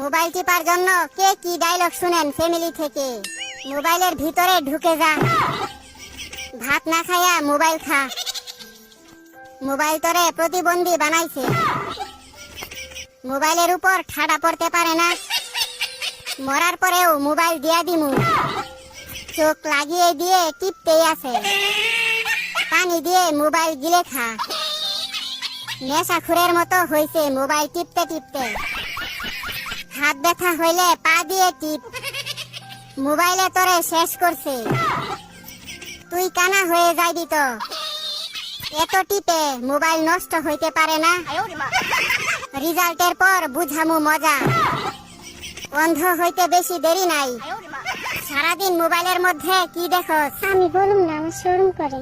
Mobile tipper জন্য কে কি dialogue শুনেন ফ্যামিলি থেকে? মোবাইলের ভিতরে ঢুকে যা, ভাত না খায়া মোবাইল খা। মোবাইল তোরে প্রতিবন্ধী বানাইছে, মোবাইলের উপর ঠাডা পড়তে পারে না। মরার পরেও মোবাইল দিয়া দিমু, চোখ লাগিয়ে দিয়ে টিপতেই আছে। পানি দিয়ে মোবাইল গিলে খা। নেশাখুরের মতো হইছে মোবাইল টিপতে টিপতে। হাত ব্যথা হইলে পা দিয়ে টিপ, মোবাইলে তোরে শেষ করছে। তুই কানা হয়ে যাইবি তো, এত টিপে মোবাইল নষ্ট হইতে পারে না। রেজাল্টের পর বুঝামু মজা, অন্ধ হইতে বেশি দেরি নাই। সারাদিন মোবাইলের মধ্যে কি দেখো? আমি বলুম না, আমার শরম করে।